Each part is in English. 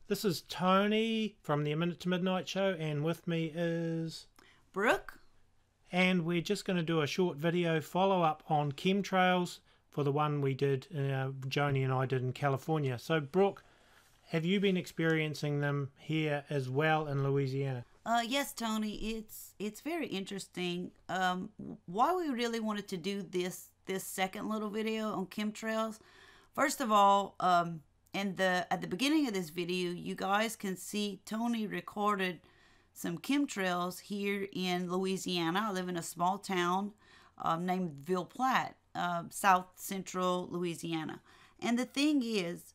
This is Tony from the A Minute to Midnight Show, and with me is Brooke. And we're just going to do a short video follow-up on chemtrails for the one we did, Joni and I did in California. So, Brooke, have you been experiencing them here as well in Louisiana? Yes, Tony. It's very interesting. Why we really wanted to do this second little video on chemtrails. First of all, at the beginning of this video, you guys can see Tony recorded some chemtrails here in Louisiana. I live in a small town named Ville Platte, south central Louisiana. And the thing is,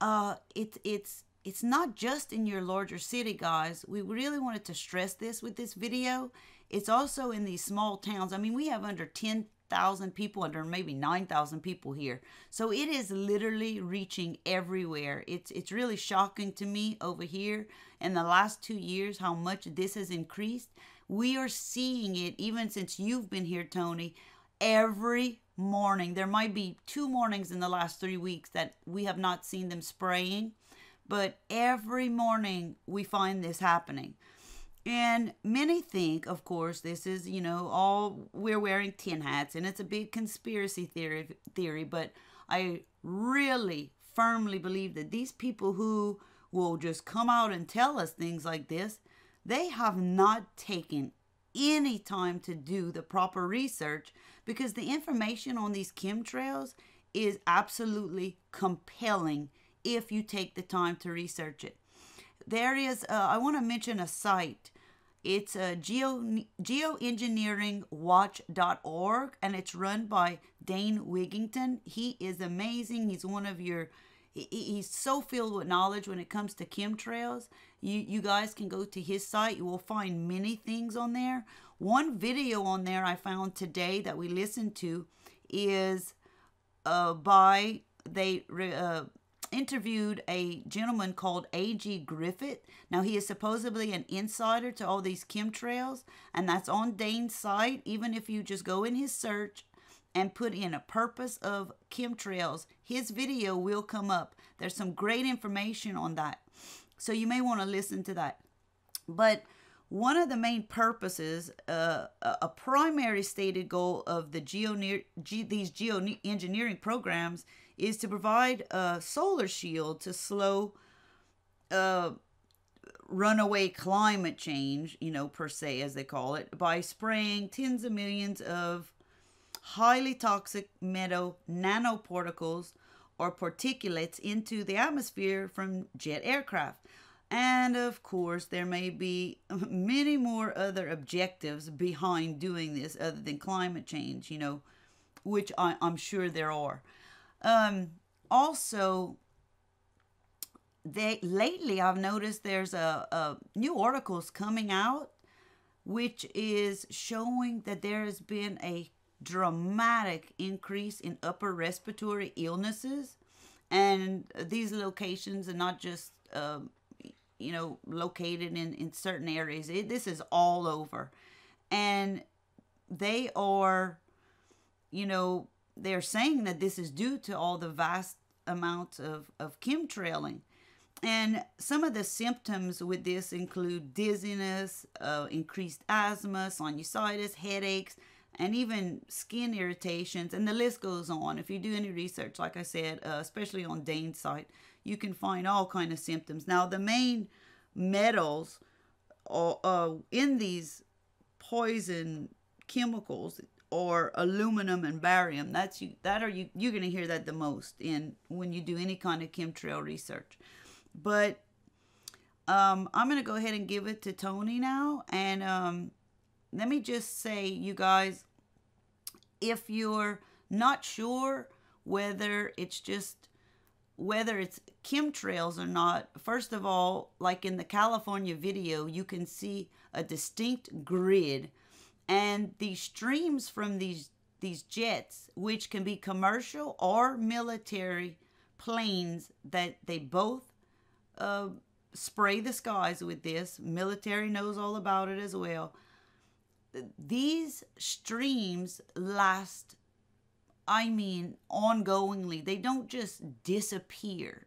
it's not just in your larger city, guys. We really wanted to stress this with this video. It's also in these small towns. I mean, we have under 10,000 people, under maybe 9,000 people here. So it is literally reaching everywhere. It's really shocking to me over here in the last 2 years how much this has increased. We are seeing it even since you've been here, Tony, every morning. There might be 2 mornings in the last 3 weeks that we have not seen them spraying. But every morning we find this happening. And many think, of course, this is, all we're wearing tin hats and it's a big conspiracy theory. But I really firmly believe that these people who will just come out and tell us things like this, they have not taken any time to do the proper research, because the information on these chemtrails is absolutely compelling if you take the time to research it. There is, I want to mention a site. It's geoengineeringwatch.org, and it's run by Dane Wigington. He is amazing. He's one of your, he's so filled with knowledge when it comes to chemtrails. You guys can go to his site. You will find many things on there. One video on there I found today that we listened to is interviewed a gentleman called A.G. Griffith. Now, he is supposedly an insider to all these chemtrails, and that's on Dane's site. Even if you just go in his search and put in a purpose of chemtrails, his video will come up. There's some great information on that, so you may want to listen to that. But one of the main purposes, a primary stated goal of these geoengineering programs is to provide a solar shield to slow runaway climate change, per se, as they call it, by spraying tens of millions of highly toxic metal nanoparticles or particulates into the atmosphere from jet aircraft. And of course, there may be many more other objectives behind doing this other than climate change, which I'm sure there are. Also, lately I've noticed there's a new articles coming out which is showing that there has been a dramatic increase in upper respiratory illnesses, and these locations are not just located in certain areas. This is all over, and they are, they're saying that this is due to all the vast amounts of chemtrailing. And some of the symptoms with this include dizziness, increased asthma, sinusitis, headaches, and even skin irritations. And the list goes on. If you do any research, like I said, especially on Dane's site, you can find all kinds of symptoms. Now, the main metals in these poison chemicals or aluminum and barium. You're going to hear that the most when you do any kind of chemtrail research. But I'm going to go ahead and give it to Tony now, and let me just say, you guys, if you're not sure whether it's chemtrails or not, first of all, like in the California video, you can see a distinct grid. And the streams from these jets, which can be commercial or military planes, that they both spray the skies with this. Military knows all about it as well. These streams last I mean, ongoingly. They don't just disappear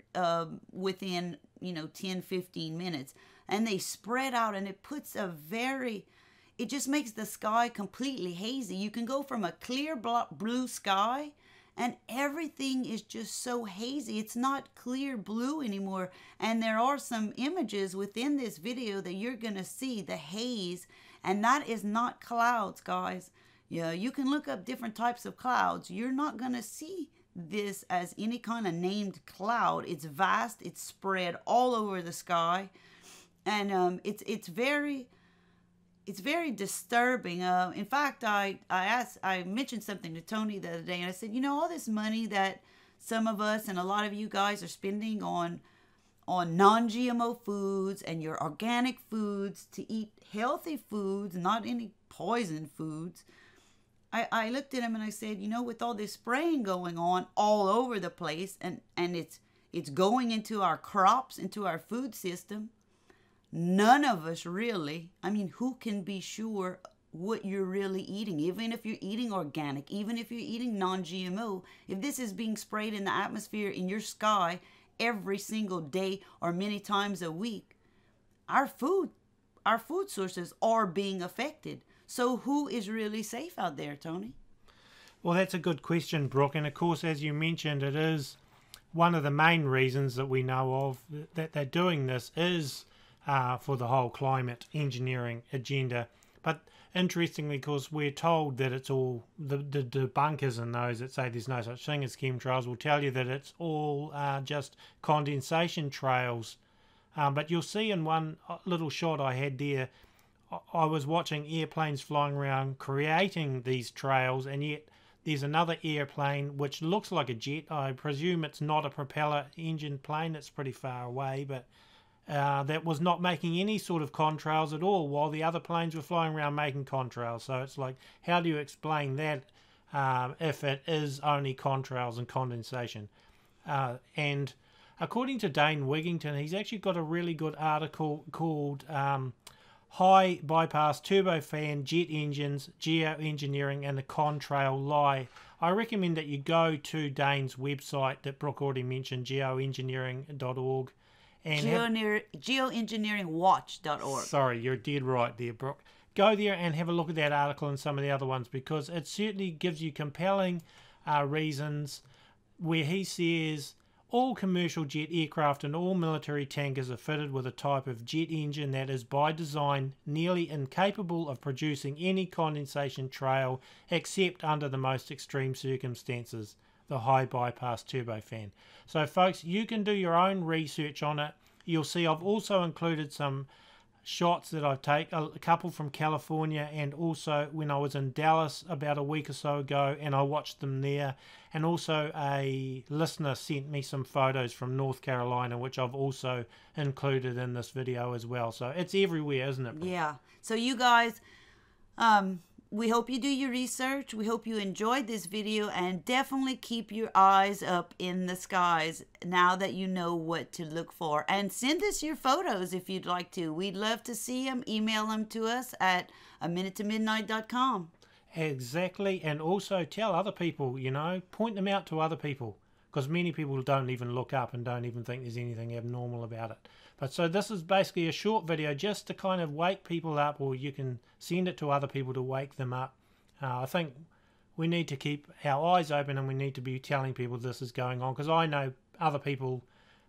within, 10, 15 minutes. And they spread out, and it puts it just makes the sky completely hazy. You can go from a clear blue sky, and everything is just so hazy. It's not clear blue anymore. And there are some images within this video that you're going to see the haze, and that is not clouds, guys. Yeah, you can look up different types of clouds. You're not going to see this as any kind of named cloud. It's vast. It's spread all over the sky, and it's very disturbing. In fact, I mentioned something to Tony the other day, and I said, all this money that some of us and a lot of you guys are spending on non-GMO foods and your organic foods to eat healthy foods, not any poison foods. I looked at him and I said, with all this spraying going on all over the place, and it's going into our crops, into our food system, none of us really, who can be sure what you're really eating? Even if you're eating organic, even if you're eating non-GMO, if this is being sprayed in the atmosphere, in your sky, every single day or many times a week, our food sources are being affected. So who is really safe out there, Tony? Well, that's a good question, Brooke. And of course, as you mentioned, it is one of the main reasons that we know of that they're doing this is for the whole climate engineering agenda. But interestingly, of course, we're told that it's all, the debunkers and those that say there's no such thing as chemtrails will tell you that it's all just condensation trails. But you'll see in one little shot I had there, I was watching airplanes flying around creating these trails, and yet there's another airplane which looks like a jet. I presume it's not a propeller engine plane, it's pretty far away, but that was not making any sort of contrails at all, while the other planes were flying around making contrails. So it's like, how do you explain that if it is only contrails and condensation? And according to Dane Wigington, he's actually got a really good article called High Bypass Turbofan Jet Engines, Geoengineering and the Contrail Lie. I recommend that you go to Dane's website that Brooke already mentioned, geoengineering.org. Geoengineeringwatch.org. Sorry, you're dead right there, Brooke. Go there and have a look at that article and some of the other ones, because it certainly gives you compelling reasons where he says all commercial jet aircraft and all military tankers are fitted with a type of jet engine that is by design nearly incapable of producing any condensation trail except under the most extreme circumstances, the high bypass turbofan. So folks, you can do your own research on it. You'll see I've also included some shots that I take, a couple from California, and also when I was in Dallas about a week or so ago, and I watched them there. And also a listener sent me some photos from North Carolina, which I've also included in this video as well. So it's everywhere, isn't it? Yeah. So you guys, we hope you do your research. We hope you enjoyed this video, and definitely keep your eyes up in the skies now that you know what to look for. And send us your photos if you'd like to. We'd love to see them. Email them to us at aminutemidnight.com. Exactly. And also tell other people, point them out to other people, because many people don't even look up and don't even think there's anything abnormal about it. But so this is basically a short video just to kind of wake people up, or you can send it to other people to wake them up. I think we need to keep our eyes open, and we need to be telling people this is going on, because I know other people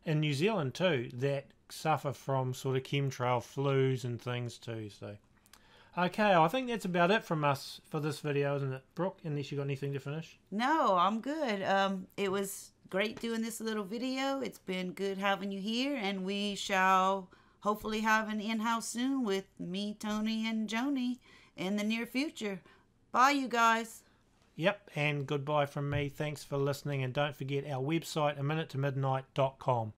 in New Zealand too that suffer from sort of chemtrail flus and things too. So okay, I think that's about it from us for this video, isn't it, Brooke? Unless you got anything to finish? No, I'm good. It was great doing this little video. It's been good having you here, and we shall hopefully have an in-house soon with me, Tony, and Joni in the near future. Bye, you guys. Yep, and goodbye from me. Thanks for listening, and don't forget our website, aminutemidnight.com.